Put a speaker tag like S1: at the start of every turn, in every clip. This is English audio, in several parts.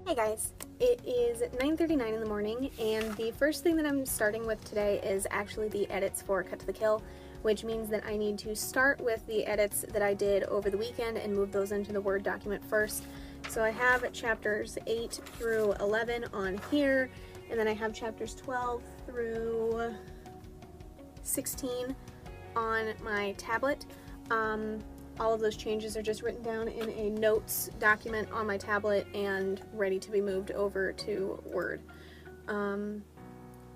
S1: Hey guys, it is 9:39 in the morning, and the first thing that I'm starting with today is actually the edits for Cut to the Kill, which means that I need to start with the edits that I did over the weekend and move those into the Word document first. So I have chapters 8 through 11 on here, and then I have chapters 12 through 16 on my tablet. All of those changes are just written down in a notes document on my tablet and ready to be moved over to Word. I'm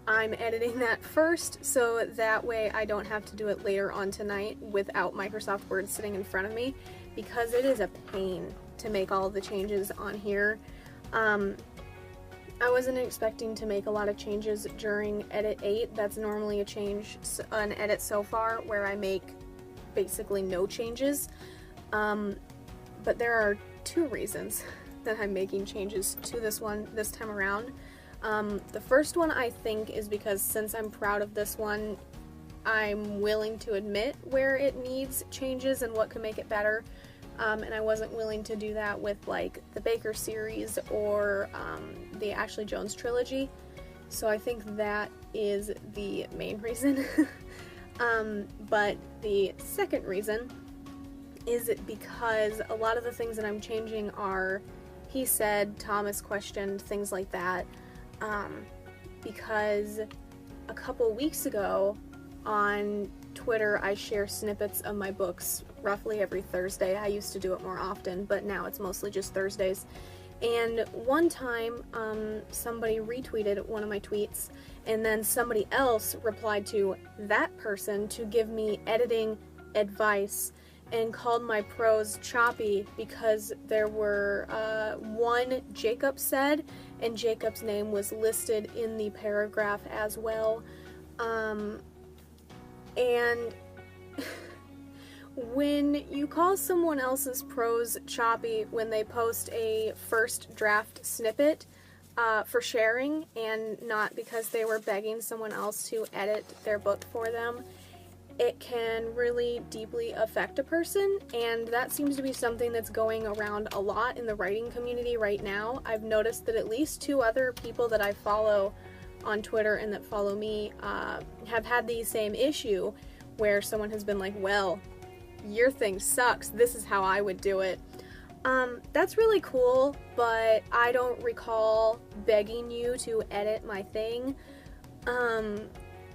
S1: editing that first so that way I don't have to do it later on tonight without Microsoft Word sitting in front of me, because it is a pain to make all of the changes on here. I wasn't expecting to make a lot of changes during edit 8. That's normally an edit so far where I make basically no changes, but there are two reasons that I'm making changes to this one this time around. The first one, I think, is because since I'm proud of this one, I'm willing to admit where it needs changes and what can make it better, and I wasn't willing to do that with like the Baker series or the Ashley Jones trilogy, so I think that is the main reason. But the second reason is because a lot of the things that I'm changing are he said, Thomas questioned, things like that, because a couple weeks ago on Twitter I share snippets of my books roughly every Thursday. I used to do it more often, but now it's mostly just Thursdays. And one time, somebody retweeted one of my tweets, and then somebody else replied to that person to give me editing advice and called my prose choppy because there were one Jacob said, and Jacob's name was listed in the paragraph as well. And when you call someone else's prose choppy when they post a first draft snippet for sharing and not because they were begging someone else to edit their book for them, it can really deeply affect a person, and that seems to be something that's going around a lot in the writing community right now. I've noticed that at least two other people that I follow on Twitter and that follow me have had the same issue where someone has been like, well, your thing sucks, this is how I would do it. That's really cool, but I don't recall begging you to edit my thing.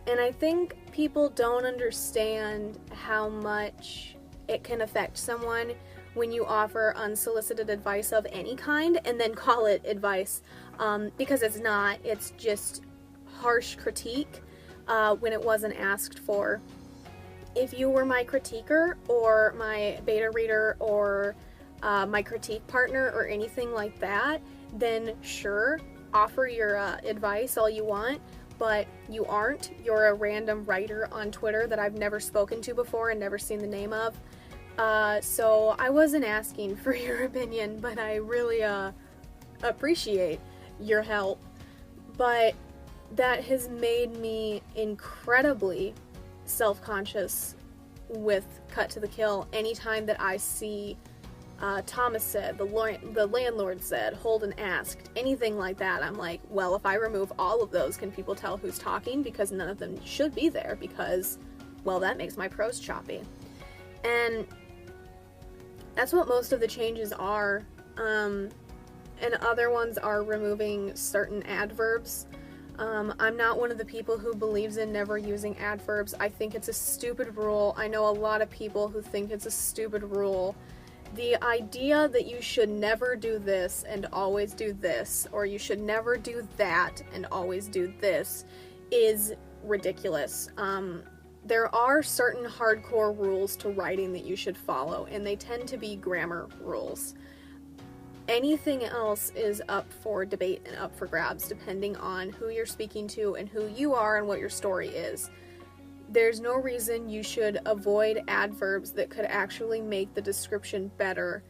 S1: And I think people don't understand how much it can affect someone when you offer unsolicited advice of any kind and then call it advice, because it's not. It's just harsh critique when it wasn't asked for. If you were my critiquer or my beta reader or my critique partner or anything like that, then sure, offer your advice all you want, but you aren't. You're a random writer on Twitter that I've never spoken to before and never seen the name of. So I wasn't asking for your opinion, but I really appreciate your help. But that has made me incredibly self-conscious with Cut to the Kill. Anytime that I see Thomas said, the landlord said, Holden asked, anything like that, I'm like, well, if I remove all of those, can people tell who's talking? Because none of them should be there, because, well, that makes my prose choppy. And that's what most of the changes are. And other ones are removing certain adverbs. I'm not one of the people who believes in never using adverbs. I think it's a stupid rule. I know a lot of people who think it's a stupid rule. The idea that you should never do this and always do this, or you should never do that and always do this, is ridiculous. There are certain hardcore rules to writing that you should follow, and they tend to be grammar rules. Anything else is up for debate and up for grabs, depending on who you're speaking to and who you are and what your story is. There's no reason you should avoid adverbs that could actually make the description better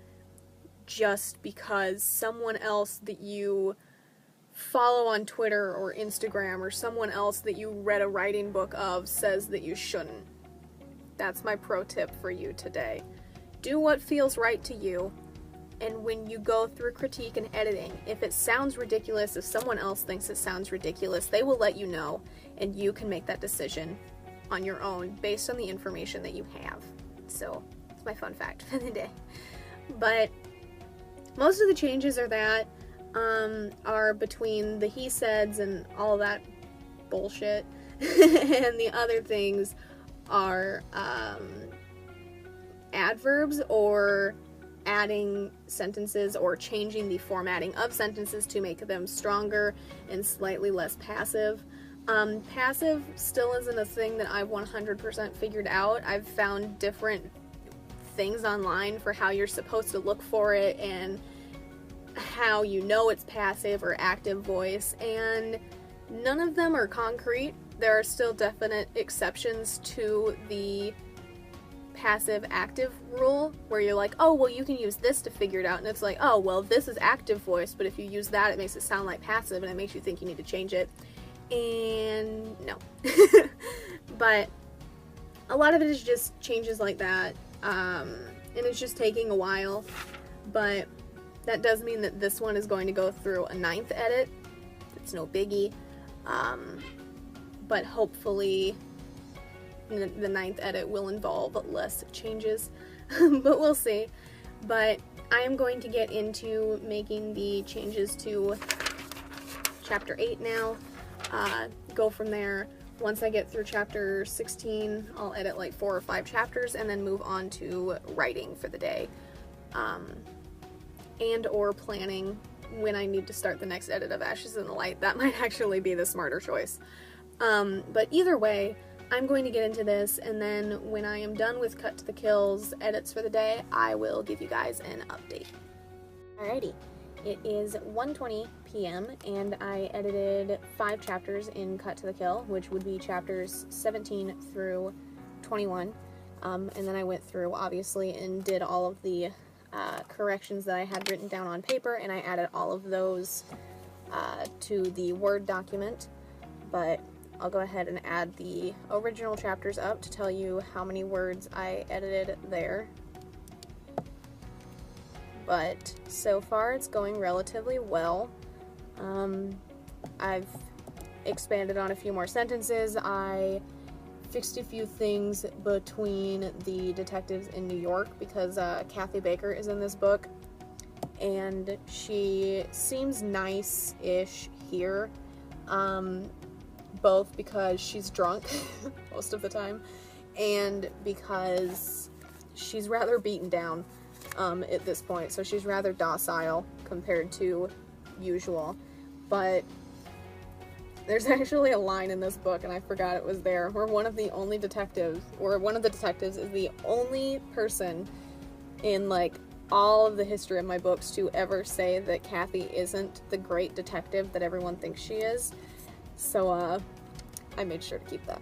S1: just because someone else that you follow on Twitter or Instagram or someone else that you read a writing book of says that you shouldn't. That's my pro tip for you today. Do what feels right to you, And when you go through critique and editing, if it sounds ridiculous, if someone else thinks it sounds ridiculous, they will let you know, and you can make that decision on your own based on the information that you have. So, it's my fun fact for the day. But most of the changes are between the he saids and all that bullshit, and the other things are adverbs or adding sentences or changing the formatting of sentences to make them stronger and slightly less passive. Passive still isn't a thing that I've 100% figured out. I've found different things online for how you're supposed to look for it and how you know it's passive or active voice, and none of them are concrete. There are still definite exceptions to the passive active rule where you're like, oh, well, you can use this to figure it out, and it's like, oh, well, this is active voice, but if you use that, it makes it sound like passive and it makes you think you need to change it. And no. But a lot of it is just changes like that, and it's just taking a while, but that does mean that this one is going to go through a 9th edit. It's no biggie, but hopefully the 9th edit will involve less changes, but we'll see. But I am going to get into making the changes to chapter 8 now, go from there. Once I get through chapter 16, I'll edit like 4 or 5 chapters and then move on to writing for the day, and or planning when I need to start the next edit of Ashes in the Light. That might actually be the smarter choice. But either way, I'm going to get into this, and then when I am done with Cut to the Kill's edits for the day, I will give you guys an update. Alrighty, it is 1:20 p.m. and I edited 5 chapters in Cut to the Kill, which would be chapters 17 through 21, and then I went through, obviously, and did all of the corrections that I had written down on paper, and I added all of those to the Word document. But I'll go ahead and add the original chapters up to tell you how many words I edited there. But so far it's going relatively well. I've expanded on a few more sentences. I fixed a few things between the detectives in New York because Kathy Baker is in this book, and she seems nice-ish here, both because she's drunk most of the time and because she's rather beaten down at this point, so she's rather docile compared to usual. But there's actually a line in this book, and I forgot it was there, where one of the detectives is the only person in, like, all of the history of my books to ever say that Kathy isn't the great detective that everyone thinks she is. So, I made sure to keep that.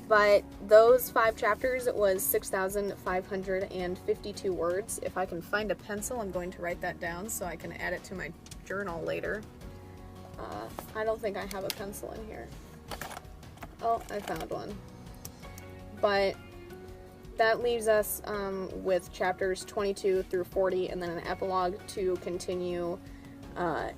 S1: But those 5 chapters, it was 6,552 words. If I can find a pencil, I'm going to write that down so I can add it to my journal later. I don't think I have a pencil in here. Oh, I found one. But that leaves us with chapters 22 through 40 and then an epilogue to continue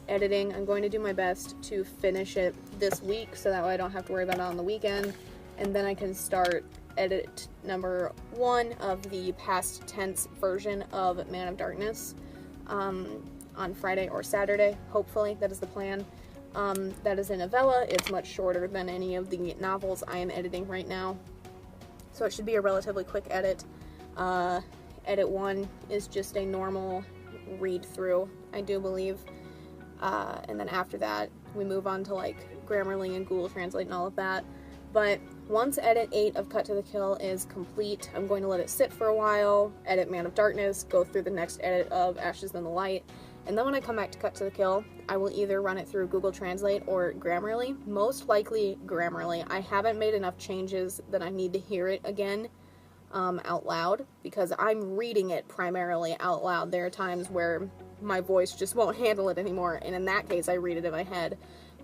S1: editing. I'm going to do my best to finish it this week so that way I don't have to worry about it on the weekend. And then I can start edit number 1 of the past tense version of Man of Darkness on Friday or Saturday, hopefully. That is the plan. That is a novella. It's much shorter than any of the novels I am editing right now, so it should be a relatively quick edit. Edit 1 is just a normal read through, I do believe, and then after that we move on to like Grammarly and Google Translate and all of that. But once edit 8 of Cut to the Kill is complete, I'm going to let it sit for a while, edit Man of Darkness, go through the next edit of Ashes in the Light, and then when I come back to Cut to the Kill, I will either run it through Google Translate or Grammarly. Most likely Grammarly. I haven't made enough changes that I need to hear it again out loud, because I'm reading it primarily out loud. There are times where my voice just won't handle it anymore, and in that case I read it in my head.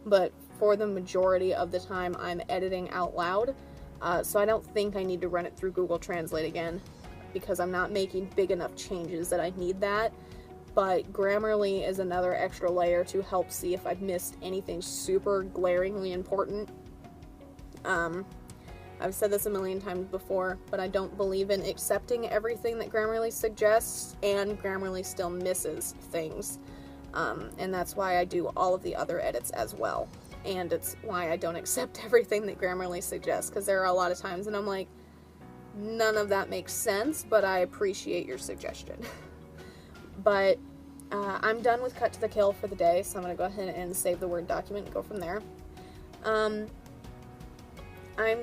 S1: But for the majority of the time I'm editing out loud, so I don't think I need to run it through Google Translate again, because I'm not making big enough changes that I need that. but Grammarly is another extra layer to help see if I've missed anything super glaringly important. I've said this a million times before, but I don't believe in accepting everything that Grammarly suggests, and Grammarly still misses things. And that's why I do all of the other edits as well. And it's why I don't accept everything that Grammarly suggests, because there are a lot of times and I'm like, none of that makes sense, but I appreciate your suggestion. But I'm done with Cut to the Kill for the day, so I'm going to go ahead and save the Word document and go from there. I'm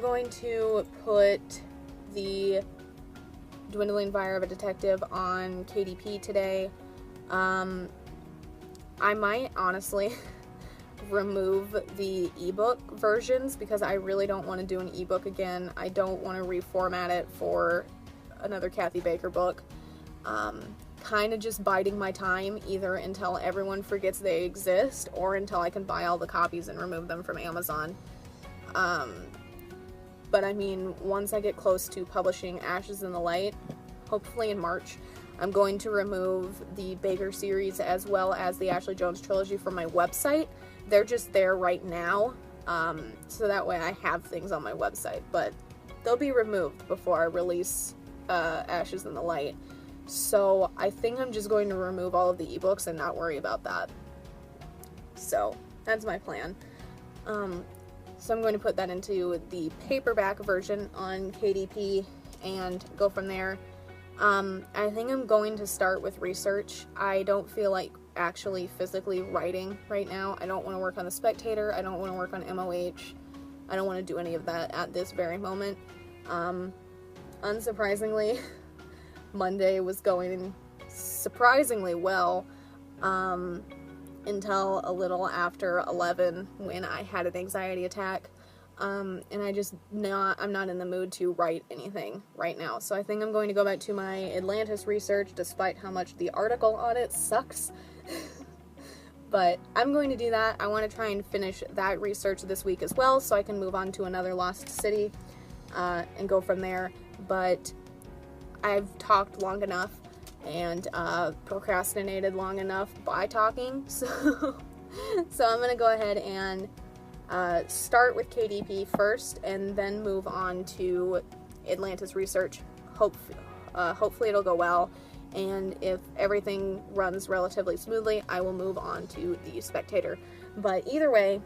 S1: going to put the Dwindling Fire of a Detective on KDP today. I might honestly remove the ebook versions because I really don't want to do an ebook again. I don't want to reformat it for another Kathy Baker book. Kind of just biding my time, either until everyone forgets they exist or until I can buy all the copies and remove them from Amazon. But I mean, once I get close to publishing Ashes in the Light, hopefully in March, I'm going to remove the Baker series as well as the Ashley Jones trilogy from my website. They're just there right now, so that way I have things on my website, but they'll be removed before I release Ashes in the Light. So I think I'm just going to remove all of the ebooks and not worry about that. So that's my plan. So I'm going to put that into the paperback version on KDP and go from there. I think I'm going to start with research. I don't feel like actually physically writing right now. I don't want to work on The Spectator. I don't want to work on MOH. I don't want to do any of that at this very moment. Unsurprisingly, Monday was going surprisingly well until a little after 11 when I had an anxiety attack. And I'm not in the mood to write anything right now. So I think I'm going to go back to my Atlantis research, despite how much the article on it sucks. But I'm going to do that. I want to try and finish that research this week as well, so I can move on to another Lost City and go from there. But I've talked long enough and procrastinated long enough by talking, so I'm going to go ahead and start with KDP first and then move on to Atlantis research. Hopefully it'll go well, and if everything runs relatively smoothly, I will move on to The Spectator. But either way,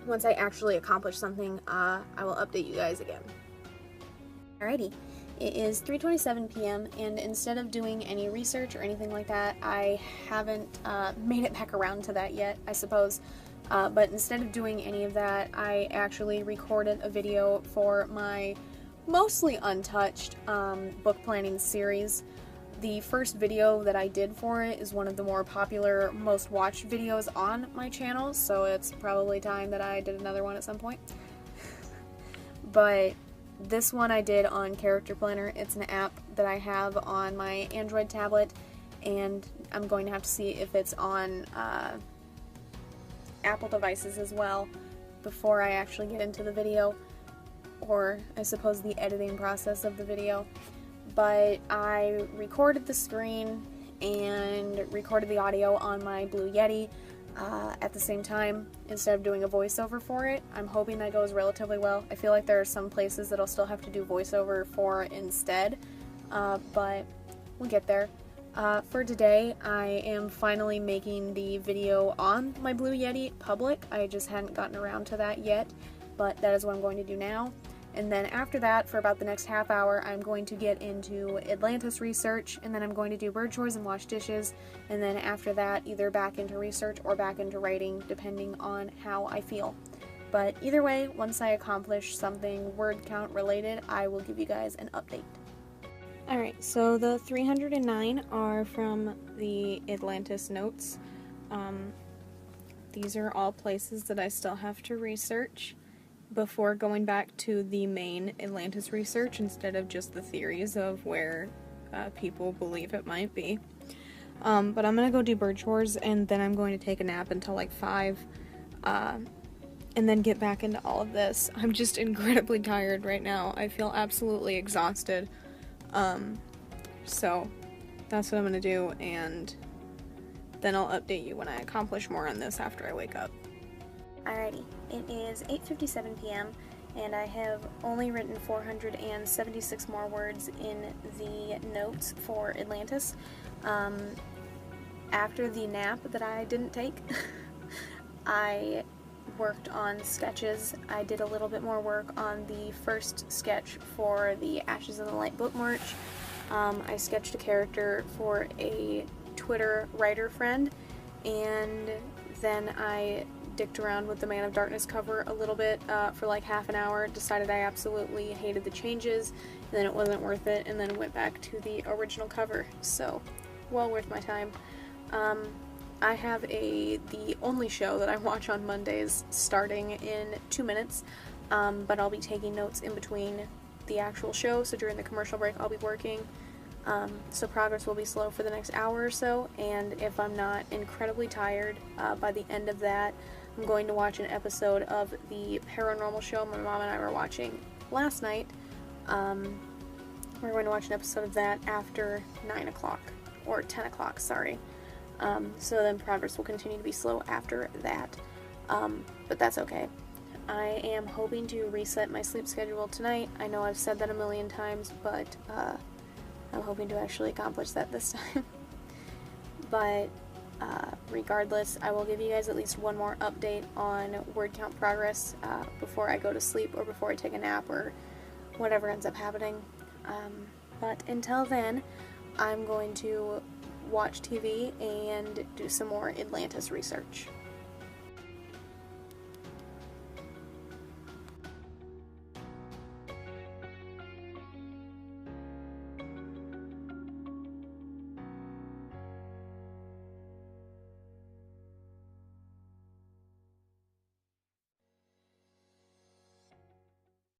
S1: once I actually accomplish something, I will update you guys again. Alrighty. It is 3:27 p.m. and instead of doing any research or anything like that, I haven't made it back around to that yet, I suppose. But instead of doing any of that, I actually recorded a video for my mostly untouched book planning series. The first video that I did for it is one of the more popular, most watched videos on my channel, so it's probably time that I did another one at some point. But this one I did on Character Planner. It's an app that I have on my Android tablet, and I'm going to have to see if it's on Apple devices as well before I actually get into the video, or I suppose the editing process of the video. But I recorded the screen and recorded the audio on my Blue Yeti at the same time instead of doing a voiceover for it. I'm hoping that goes relatively well. I feel like there are some places that I'll still have to do voiceover for instead, but we'll get there. For today, I am finally making the video on my Blue Yeti public. I just hadn't gotten around to that yet, but that is what I'm going to do now. And then after that, for about the next half hour, I'm going to get into Atlantis research, and then I'm going to do bird chores and wash dishes, and then after that, either back into research or back into writing, depending on how I feel. But either way, once I accomplish something word count related, I will give you guys an update. Alright, so the 309 are from the Atlantis notes. These are all places that I still have to research before going back to the main Atlantis research instead of just the theories of where people believe it might be. But I'm going to go do bird chores, and then I'm going to take a nap until like 5, and then get back into all of this. I'm just incredibly tired right now. I feel absolutely exhausted. So that's what I'm going to do, and then I'll update you when I accomplish more on this after I wake up.
S2: Alrighty, it is 8:57 p.m. and I have only written 476 more words in the notes for Atlantis. After the nap that I didn't take, I worked on sketches. I did a little bit more work on the first sketch for the Ashes of the Light book march. I sketched a character for a Twitter writer friend, and then I dicked around with the Man of Darkness cover a little bit for like half an hour, decided I absolutely hated the changes, and then it wasn't worth it, and then went back to the original cover. So, well worth my time. I have the only show that I watch on Mondays starting in 2 minutes, but I'll be taking notes in between the actual show, so during the commercial break I'll be working. So progress will be slow for the next hour or so, and if I'm not incredibly tired by the end of that, I'm going to watch an episode of the paranormal show my mom and I were watching last night. We're going to watch an episode of that after 9 o'clock, or 10 o'clock, sorry. So then progress will continue to be slow after that, but that's okay. I am hoping to reset my sleep schedule tonight. I know I've said that a million times, but I'm hoping to actually accomplish that this time. But regardless, I will give you guys at least one more update on word count progress before I go to sleep or before I take a nap or whatever ends up happening. But until then, I'm going to watch TV and do some more Atlantis research.